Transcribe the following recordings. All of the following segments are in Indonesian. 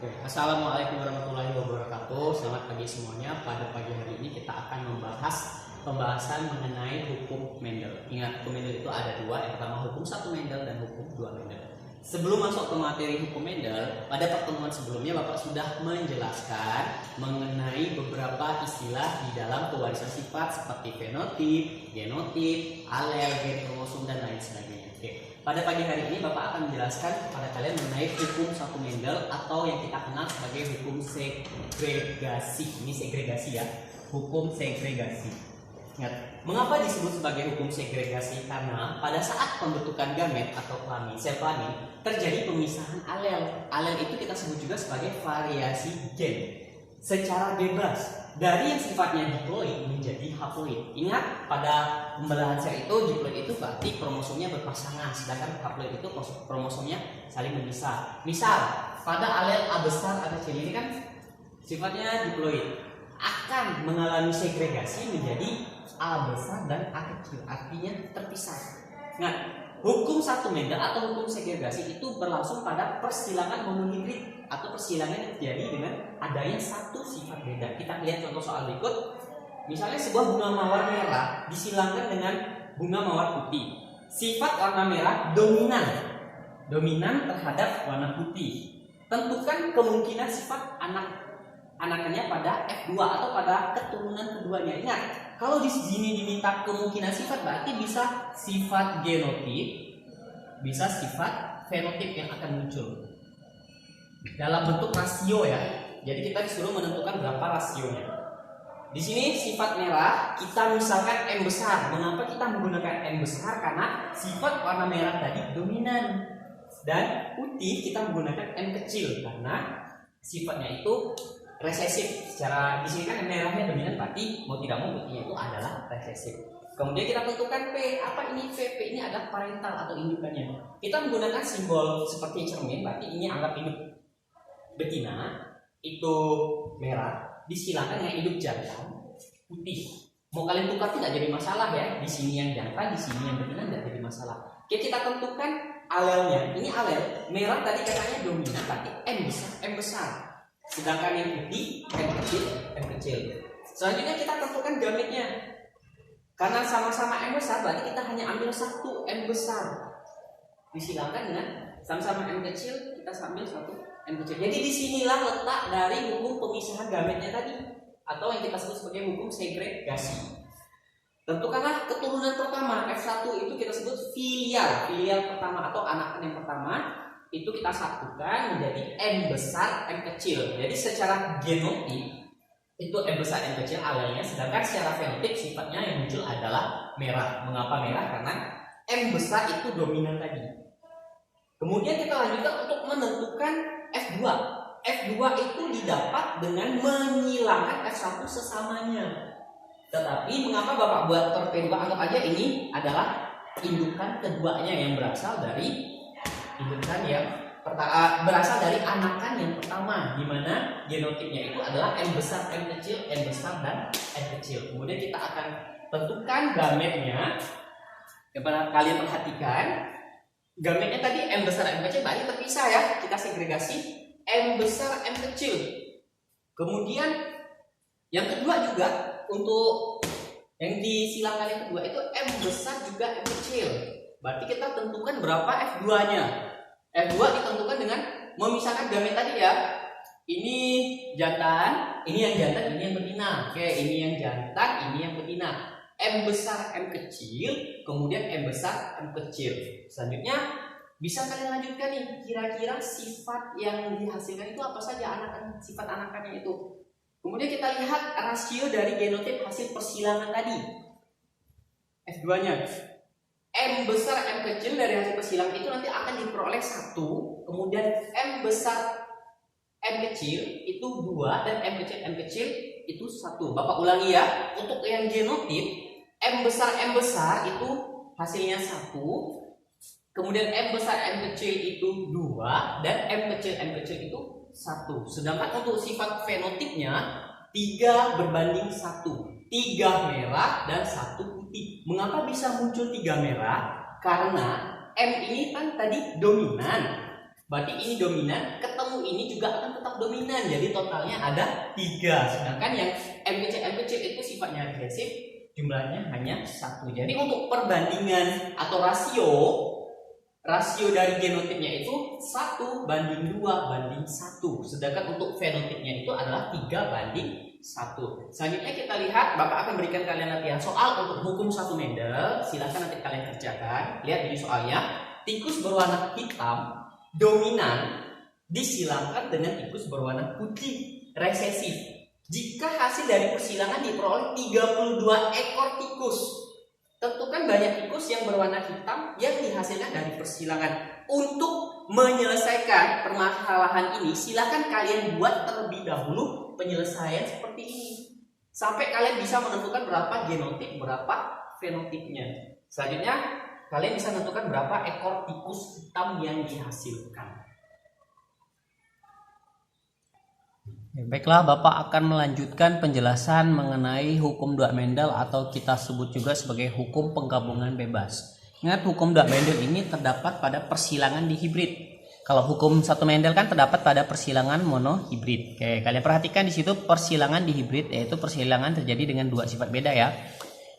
Oke, Assalamualaikum warahmatullahi wabarakatuh. Selamat pagi semuanya. Pada pagi hari ini kita akan membahas pembahasan mengenai hukum Mendel. Ingat, hukum Mendel itu ada dua. Yang pertama hukum 1 Mendel dan hukum 2 Mendel. Sebelum masuk ke materi hukum Mendel, pada pertemuan sebelumnya Bapak sudah menjelaskan mengenai beberapa istilah di dalam pewarisan sifat seperti fenotip, genotip, alel, gen kromosom, dan lain sebagainya. Oke. Pada pagi hari ini Bapak akan menjelaskan kepada kalian mengenai hukum 1 Mendel atau yang kita kenal sebagai hukum segregasi. Ini segregasi ya, hukum segregasi. Ingat, mengapa disebut sebagai hukum segregasi? Karena pada saat pembentukan gamet atau kelamin, sel kelamin, terjadi pemisahan alel. Alel itu kita sebut juga sebagai variasi gen secara bebas dari yang sifatnya diploid menjadi haploid. Ingat, pada pembelahan sel itu diploid itu berarti kromosomnya berpasangan, sedangkan haploid itu kromosomnya saling memisah. Misal pada alel A besar A kecil ini kan sifatnya diploid, akan mengalami segregasi menjadi A besar dan A kecil, artinya terpisah. Nah, hukum 1 Mendel atau hukum segregasi itu berlangsung pada persilangan monohibrid atau persilangan yang terjadi dengan adanya satu sifat beda. Kita lihat contoh soal berikut. Misalnya sebuah bunga mawar merah disilangkan dengan bunga mawar putih. Sifat warna merah dominan terhadap warna putih. Tentukan kemungkinan sifat anakannya pada F2 atau pada keturunan keduanya. Ingat, kalau di sini diminta kemungkinan sifat berarti bisa sifat genotip, bisa sifat fenotip yang akan muncul dalam bentuk rasio ya. Jadi kita disuruh menentukan berapa rasionya. Di sini sifat merah kita misalkan M besar. Mengapa kita menggunakan M besar? Karena sifat warna merah tadi dominan. Dan putih kita menggunakan M kecil karena sifatnya itu resesif. Secara di sini kan merahnya dominan, berarti mau tidak mau putihnya itu adalah resesif. Kemudian kita tentukan P. Apa ini P? P ini adalah parental atau indukannya. Kita menggunakan simbol seperti cermin, berarti ini anggap induk betina, itu merah, disilangkan dengan induk jantan putih. Mau kalian tukar tidak jadi masalah ya. Di sini yang jantan, di sini yang betina tidak jadi masalah. Oke, kita tentukan alelnya. Ini alel merah tadi katanya dominan, berarti M besar. Sedangkan yang putih M kecil. Selanjutnya kita tentukan gametnya. Karena sama-sama M besar, berarti kita hanya ambil satu M besar. Disilangkan dengan sama-sama M kecil, kita ambil satu M kecil. Jadi disinilah letak dari hukum pemisahan gametnya tadi, atau yang kita sebut sebagai hukum segregasi. Tentukanlah keturunan pertama. F1 itu kita sebut filial pertama atau anakan yang pertama. Itu kita satukan menjadi M besar M kecil. Jadi secara genotip itu M besar M kecil alelnya, sedangkan secara fenotip sifatnya yang muncul adalah merah. Mengapa merah? Karena M besar itu dominan tadi. Kemudian kita lanjutkan untuk menentukan F2. F2 itu didapat dengan menyilangkan F1 sesamanya. Tetapi mengapa Bapak buat torpedo? Anggap aja ini adalah indukan keduanya yang berasal dari indukan yang berasal dari anakan yang pertama, di mana genotipnya itu adalah M besar M kecil, M besar dan M kecil. Kemudian kita akan tentukan gametnya. Kalian perhatikan gametnya tadi M besar M kecil berarti terpisah ya. Kita segregasi M besar M kecil. Kemudian yang kedua juga untuk yang disilangkan yang kedua itu M besar juga M kecil. Berarti kita tentukan berapa F2-nya. F2 ditentukan dengan memisahkan gamet tadi ya. Ini jantan, ini yang jantan, ini yang betina. Oke, ini yang jantan, ini yang betina. M besar M kecil, kemudian M besar M kecil. Selanjutnya bisa kalian lanjutkan nih, kira-kira sifat yang dihasilkan itu apa saja sifat anakannya itu. Kemudian kita lihat rasio dari genotip hasil persilangan tadi. F2-nya M besar M kecil dari hasil persilangan itu nanti akan diperoleh 1. Kemudian M besar M kecil itu 2 dan M kecil itu 1. Bapak ulangi ya. Untuk yang genotip M besar itu hasilnya 1. Kemudian M besar M kecil itu 2 dan M kecil itu 1. Sedangkan untuk sifat fenotipnya 3 berbanding 1. 3 merah dan 1 putih. Mengapa bisa muncul 3 merah? Karena M ini kan tadi dominan. Berarti ini dominan, ketemu ini juga akan tetap dominan. Jadi totalnya ada 3. Sedangkan yang M kecil itu sifatnya regresif, jumlahnya hanya 1. Jadi untuk perbandingan atau rasio dari genotipnya itu 1 banding 2 banding 1. Sedangkan untuk fenotipnya itu adalah 3 banding 1. Selanjutnya kita lihat, Bapak akan berikan kalian latihan soal untuk hukum 1 Mendel. Silahkan nanti kalian kerjakan. Lihat di soalnya, tikus berwarna hitam dominan disilangkan dengan tikus berwarna putih resesif. Jika hasil dari persilangan diperoleh 32 ekor tikus, tentukan banyak tikus yang berwarna hitam yang dihasilkan dari persilangan. Untuk menyelesaikan permasalahan ini, silakan kalian buat terlebih dahulu penyelesaian seperti ini sampai kalian bisa menentukan berapa genotip, berapa fenotipnya. Selanjutnya kalian bisa menentukan berapa ekor tikus hitam yang dihasilkan. Baiklah, Bapak akan melanjutkan penjelasan mengenai hukum 2 Mendel atau kita sebut juga sebagai hukum penggabungan bebas. Ingat, hukum 2 Mendel ini terdapat pada persilangan dihibrid. Kalau hukum 1 Mendel kan terdapat pada persilangan monohibrid. Oke, kalian perhatikan di situ persilangan dihibrid, yaitu persilangan terjadi dengan 2 sifat beda ya.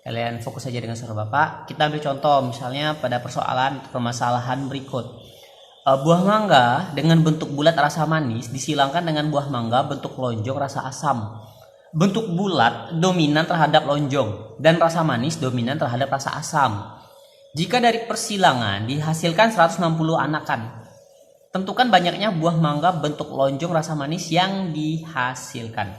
Kalian fokus saja dengan suara Bapak. Kita ambil contoh misalnya pada permasalahan berikut. Buah mangga dengan bentuk bulat rasa manis disilangkan dengan buah mangga bentuk lonjong rasa asam. Bentuk bulat dominan terhadap lonjong dan rasa manis dominan terhadap rasa asam. Jika dari persilangan dihasilkan 160 anakan, tentukan banyaknya buah mangga bentuk lonjong rasa manis yang dihasilkan.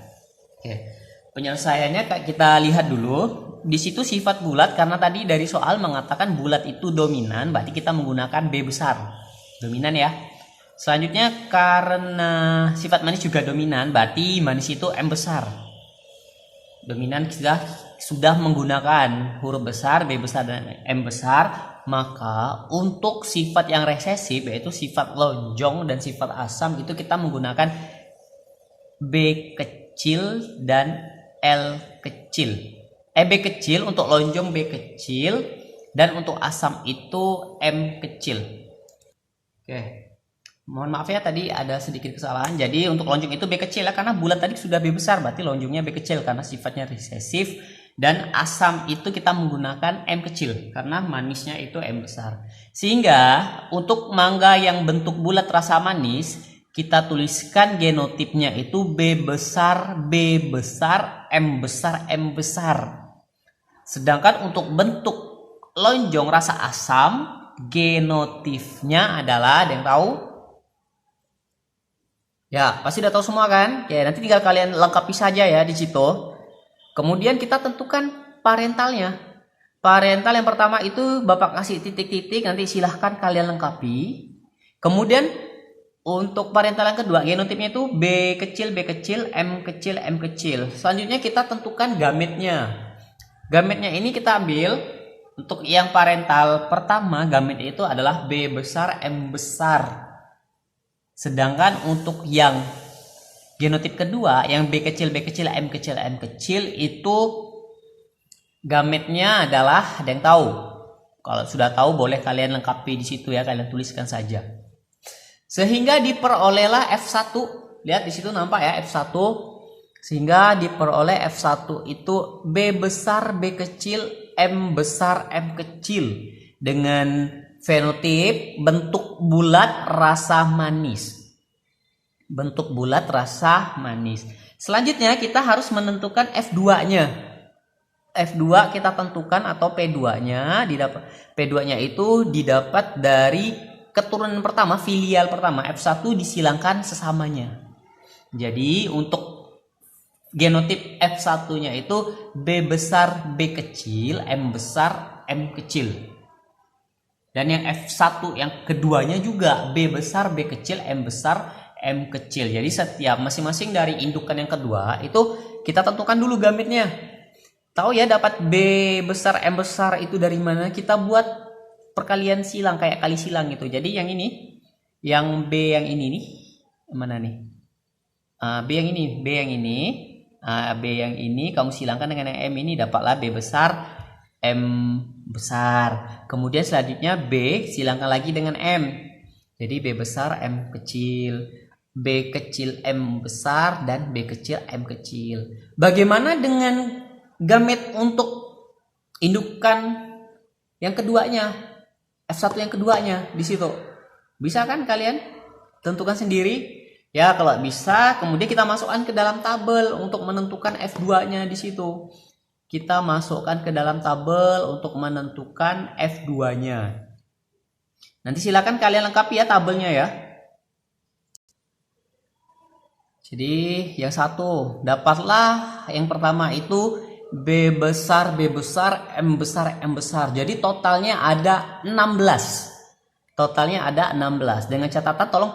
Oke. Penyelesaiannya kita lihat dulu. Di situ sifat bulat karena tadi dari soal mengatakan bulat itu dominan, berarti kita menggunakan B besar. Dominan ya. Selanjutnya karena sifat manis juga dominan, berarti manis itu M besar. Dominan kita sudah menggunakan huruf besar, B besar dan M besar, maka untuk sifat yang resesif yaitu sifat lonjong dan sifat asam itu kita menggunakan B kecil dan L kecil. B kecil untuk lonjong B kecil dan untuk asam itu M kecil. Oke. Mohon maaf ya tadi ada sedikit kesalahan. Jadi untuk lonjong itu B kecil ya karena bulat tadi sudah B besar, berarti lonjongnya B kecil karena sifatnya resesif, dan asam itu kita menggunakan M kecil karena manisnya itu M besar. Sehingga untuk mangga yang bentuk bulat rasa manis kita tuliskan genotipnya itu B besar, B besar, M besar, M besar. Sedangkan untuk bentuk lonjong rasa asam, genotipnya adalah, ada yang tahu? Ya, pasti udah tahu semua kan? Ya, nanti tinggal kalian lengkapi saja ya di situ. Kemudian kita tentukan parentalnya. Parental yang pertama itu Bapak kasih titik-titik, nanti silahkan kalian lengkapi. Kemudian untuk parental yang kedua, genotipnya itu B kecil, B kecil, M kecil, M kecil. Selanjutnya kita tentukan gametnya. Gametnya ini kita ambil untuk yang parental pertama, gametnya itu adalah B besar, M besar. Sedangkan untuk yang genotip kedua, yang B kecil, B kecil, M kecil, M kecil itu gametnya adalah, ada yang tahu? Kalau sudah tahu boleh kalian lengkapi di situ ya, kalian tuliskan saja. Sehingga diperolehlah F1. Lihat di situ nampak ya F1. Sehingga diperoleh F1 itu B besar, B kecil, M besar, M kecil dengan fenotip bentuk bulat rasa manis. Bentuk bulat rasa manis. Selanjutnya kita harus menentukan F2-nya. F2 kita tentukan atau P2-nya P2-nya itu didapat dari keturunan pertama, filial pertama. F1 disilangkan sesamanya. Jadi untuk genotip F1-nya itu B besar, B kecil, M besar, M kecil. Dan yang F1 yang keduanya juga B besar, B kecil, M besar, M kecil. Jadi setiap masing-masing dari indukan yang kedua itu kita tentukan dulu gametnya. Tahu ya dapat B besar, M besar itu dari mana? Kita buat perkalian silang kayak kali silang gitu. Jadi yang ini, yang B yang ini nih, mana nih? B yang ini, B yang ini. B yang ini kamu silangkan dengan yang M ini, dapatlah B besar, M besar. Kemudian selanjutnya B silangkan lagi dengan M. Jadi B besar M kecil, B kecil M besar, dan B kecil M kecil. Bagaimana dengan gamet untuk indukan yang keduanya, F1 yang keduanya di situ? Bisa kan kalian tentukan sendiri? Ya, kalau bisa, kemudian kita masukkan ke dalam tabel untuk menentukan F2-nya di situ. Kita masukkan ke dalam tabel untuk menentukan F2-nya. Nanti silakan kalian lengkapi ya tabelnya ya. Jadi yang satu, dapatlah yang pertama itu B besar, B besar, M besar, M besar. Jadi totalnya ada 16. Totalnya ada 16. Dengan catatan tolong